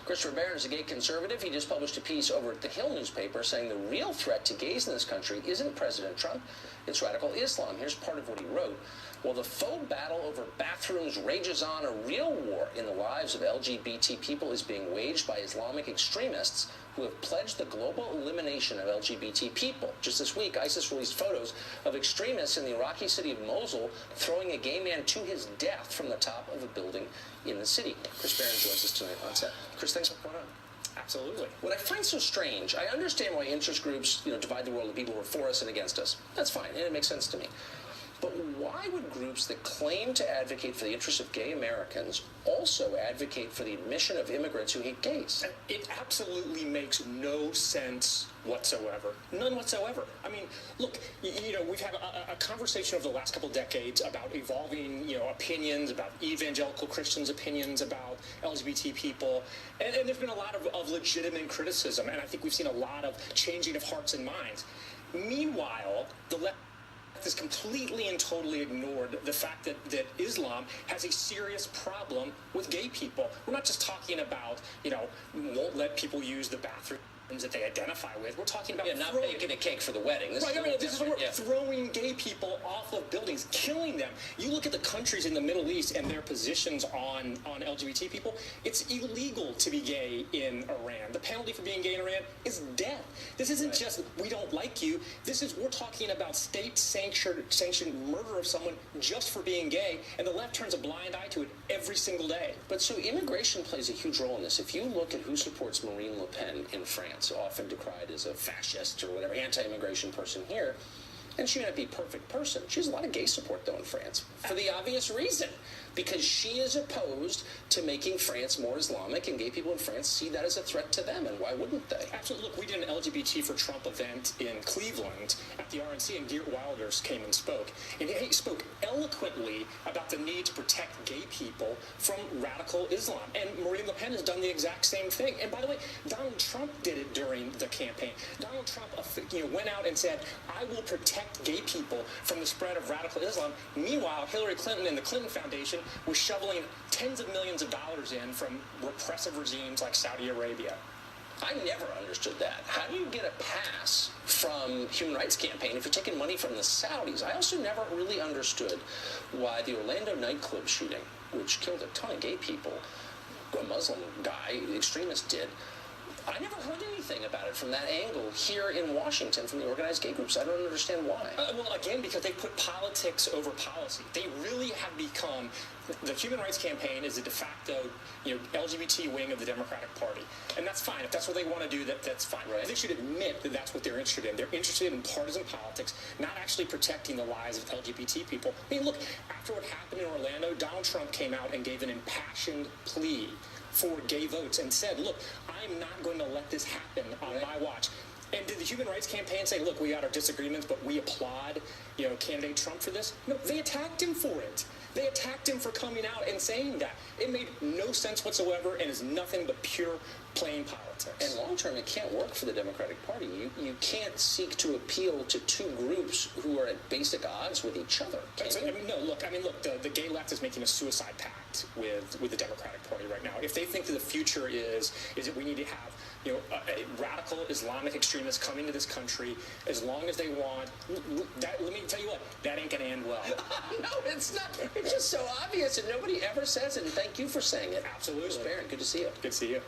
Christopher Barron is a gay conservative. He just published a piece over at the Hill newspaper saying the real threat to gays in this country isn't President Trump, it's radical Islam. Here's part of what he wrote. While the faux battle over bathrooms rages on, a real war in the lives of LGBT people is being waged by Islamic extremists who have pledged the global elimination of LGBT people. Just this week, ISIS released photos of extremists in the Iraqi city of Mosul throwing a gay man to his death from the top of a building in the city. Chris Barron joins us tonight on set. Chris, thanks for coming on. Absolutely. What I find so strange, I understand why interest groups, divide the world into people who are for us and against us. That's fine, and it makes sense to me. But why would groups that claim to advocate for the interests of gay Americans also advocate for the admission of immigrants who hate gays? It absolutely makes no sense whatsoever. None whatsoever. I mean, look, we've had a conversation over the last couple decades about evolving, opinions, about evangelical Christians' opinions about LGBT people. And there's been a lot of legitimate criticism, and I think we've seen a lot of changing of hearts and minds. Meanwhile, the left has completely and totally ignored the fact that Islam has a serious problem with gay people. We're not just talking about, won't let people use the bathrooms that they identify with. We're talking about not baking a cake for the wedding. This is throwing gay people off of buildings, killing them. You look at the countries in the Middle East and their positions on LGBT people. It's illegal to be gay in Iran. The penalty for being gay in Iran is death. This isn't just we don't like you. We're talking about state-sanctioned murder of someone just for being gay, and the left turns a blind eye to it every single day. But so immigration plays a huge role in this. If you look at who supports Marine Le Pen in France, often decried as a fascist or whatever, anti-immigration person here, and she may not be a perfect person. She has a lot of gay support, though, in France, for the obvious reason, because she is opposed to making France more Islamic, and gay people in France see that as a threat to them, and why wouldn't they? Absolutely. Look, we did an LGBT for Trump event in Cleveland at the RNC, and Geert Wilders came and spoke. And he spoke eloquently about the need to protect gay people from radical Islam. And Marine Le Pen has done the exact same thing. And by the way, Donald Trump did it during the campaign. Donald Trump went out and said, I will protect gay people from the spread of radical Islam. Meanwhile, Hillary Clinton and the Clinton Foundation was shoveling tens of millions of dollars in from repressive regimes like Saudi Arabia. I never understood that. How do you get a pass from Human Rights Campaign if you're taking money from the Saudis? I also never really understood why the Orlando nightclub shooting, which killed a ton of gay people, a Muslim guy, the extremist did, I never heard anything about it from that angle here in Washington from the organized gay groups. I don't understand why. Well, again, because they put politics over policy. They really have become, the Human Rights Campaign is a de facto, LGBT wing of the Democratic Party. And that's fine. If that's what they want to do, that's fine. Right. They should admit that that's what they're interested in. They're interested in partisan politics, not actually protecting the lives of LGBT people. I mean, look, after what happened in Orlando, Donald Trump came out and gave an impassioned plea for gay votes and said, look, I'm not going to let this happen on my watch. And did the Human Rights Campaign say, look, we got our disagreements, but we applaud, candidate Trump for this? No, they attacked him for it. They attacked him for coming out and saying that. It made no sense whatsoever and is nothing but pure plain politics. And long term, it can't work for the Democratic Party. You can't seek to appeal to two groups who are at basic odds with each other. The gay left is making a suicide pact with the Democratic Party right now. If they think that the future is that we need to have radical Islamic extremists coming to this country, as long as they want, let me tell you what, that ain't going to end well. No, it's not. It's just so obvious, and nobody ever says it, and thank you for saying it. Absolutely. Barron, good to see you. Good to see you.